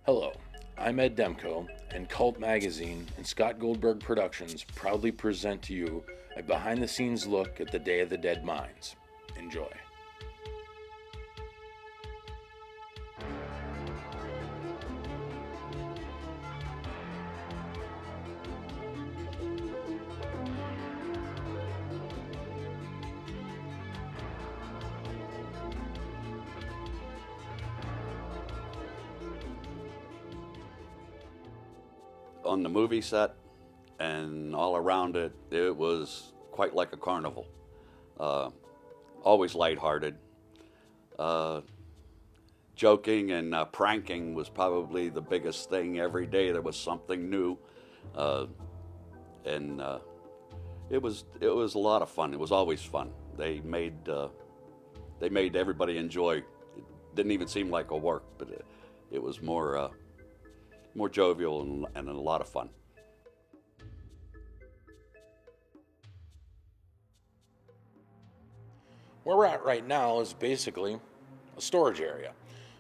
Hello, I'm Ed Demko, and Cult Magazine and Scott Goldberg Productions proudly present to you a behind-the-scenes look at the Day of the Dead mines. Enjoy. On the movie set and all around it, it was quite like a carnival. Always lighthearted. Uh, Joking and pranking was probably the biggest thing. Every day there was something new, uh, and it was a lot of fun. It was always fun. They made everybody enjoy. It didn't even seem like a work, but it was more jovial and a lot of fun. Where we're at right now is basically a storage area.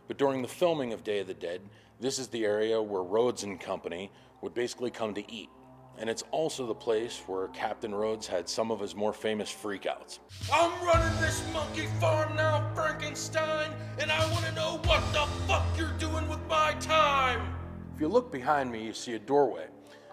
But during the filming of Day of the Dead, this is the area where Rhodes and company would basically come to eat. And it's also the place where Captain Rhodes had some of his more famous freakouts. I'm running this monkey farm now, Frankenstein, and I want to know what the fuck you're doing with my time. If you look behind me, you see a doorway.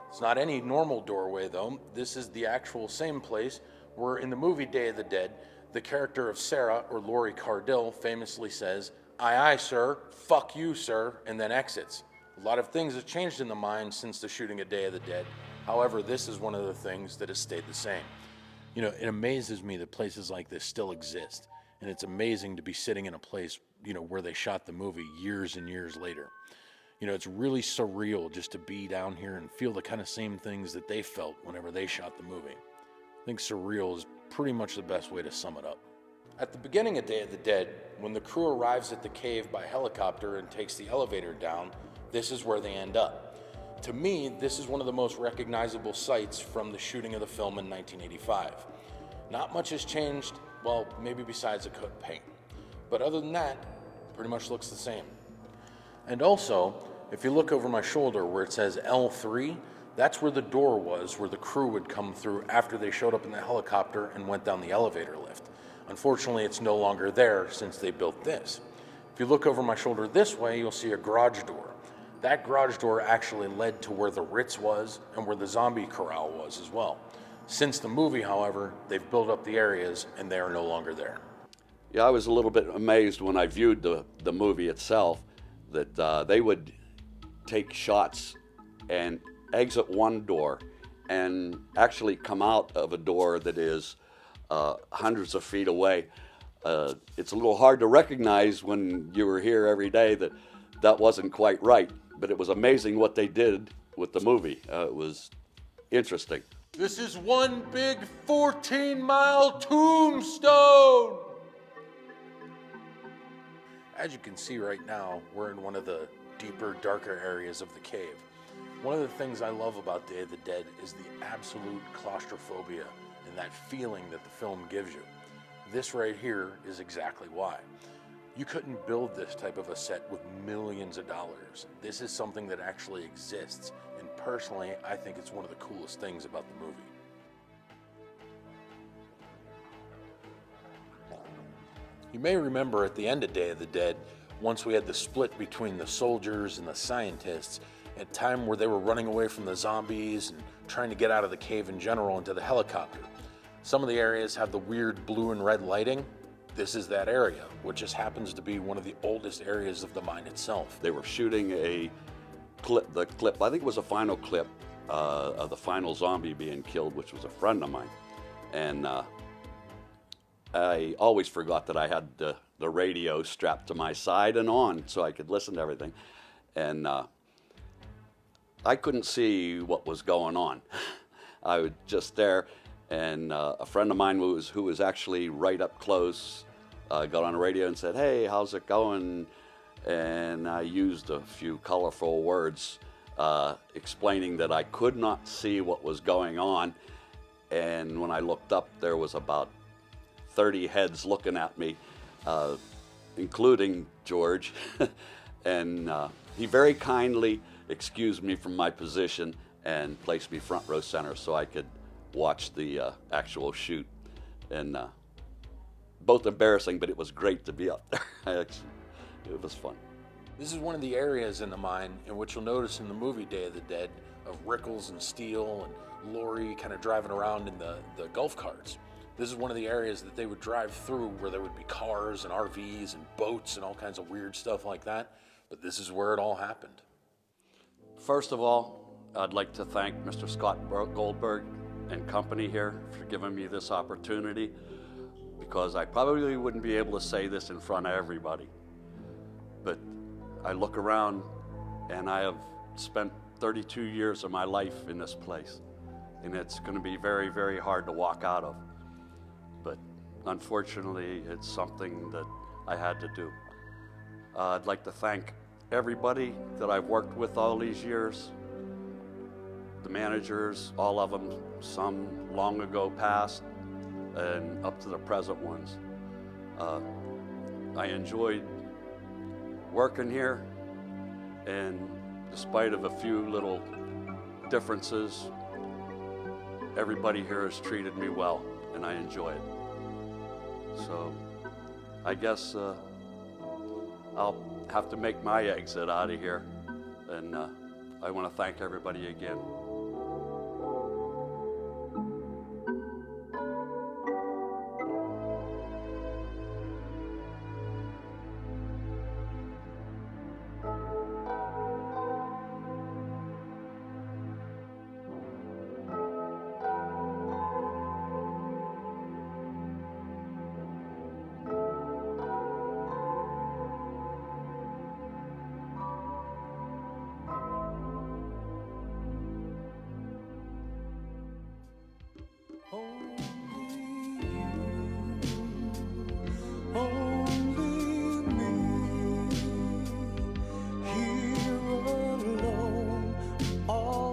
It's not any normal doorway, though. This is the actual same place where in the movie Day of the Dead, the character of Sarah, or Laurie Cardill, famously says, "Aye, aye, sir, fuck you, sir," and then exits. A lot of things have changed in the mine since the shooting of Day of the Dead. However, this is one of the things that has stayed the same. You know, it amazes me that places like this still exist. And it's amazing to be sitting in a place, where they shot the movie years and years later. It's really surreal just to be down here and feel the kind of same things that they felt whenever they shot the movie. I think surreal is pretty much the best way to sum it up. At the beginning of Day of the Dead, when the crew arrives at the cave by helicopter and takes the elevator down, this is where they end up. To me, this is one of the most recognizable sights from the shooting of the film in 1985. Not much has changed, well, maybe besides the coat paint. But other than that, pretty much looks the same. And also, if you look over my shoulder where it says L3, that's where the door was where the crew would come through after they showed up in the helicopter and went down the elevator lift. Unfortunately, it's no longer there since they built this. If you look over my shoulder this way, you'll see a garage door. That garage door actually led to where the Ritz was and where the zombie corral was as well. Since the movie, however, they've built up the areas and they are no longer there. Yeah, I was a little bit amazed when I viewed the movie itself that they would take shots and exit one door and actually come out of a door that is hundreds of feet away. It's a little hard to recognize when you were here every day that wasn't quite right, but it was amazing what they did with the movie. It was interesting. This is one big 14-mile tombstone! As you can see right now, we're in one of the deeper, darker areas of the cave. One of the things I love about Day of the Dead is the absolute claustrophobia and that feeling that the film gives you. This right here is exactly why. You couldn't build this type of a set with millions of dollars. This is something that actually exists, and personally, I think it's one of the coolest things about the movie. You may remember at the end of Day of the Dead, once we had the split between the soldiers and the scientists, at a time where they were running away from the zombies and trying to get out of the cave in general into the helicopter. Some of the areas have the weird blue and red lighting. This is that area, which just happens to be one of the oldest areas of the mine itself. They were shooting the clip, I think it was a final clip of the final zombie being killed, which was a friend of mine. And I always forgot that I had the radio strapped to my side and on so I could listen to everything. And I couldn't see what was going on. I was just there, and a friend of mine who was actually right up close got on the radio and said, "Hey, how's it going?" And I used a few colorful words explaining that I could not see what was going on. And when I looked up, there was about 30 heads looking at me, including George. And he very kindly excused me from my position and placed me front row center so I could watch the actual shoot. And both embarrassing, but it was great to be up there. It was fun. This is one of the areas in the mine in which you'll notice in the movie Day of the Dead of Rickles and Steele and Laurie kind of driving around in the golf carts. This is one of the areas that they would drive through where there would be cars and RVs and boats and all kinds of weird stuff like that. But this is where it all happened. First of all, I'd like to thank Mr. Scott Goldberg and company here for giving me this opportunity, because I probably wouldn't be able to say this in front of everybody. But I look around and I have spent 32 years of my life in this place, and it's going to be very, very hard to walk out of. But unfortunately, it's something that I had to do. I'd like to thank everybody that I've worked with all these years, the managers, all of them, some long ago passed, and up to the present ones. I enjoyed working here, and despite of a few little differences, everybody here has treated me well, and I enjoy it. So I guess I'll have to make my exit out of here, and I want to thank everybody again. Here alone, all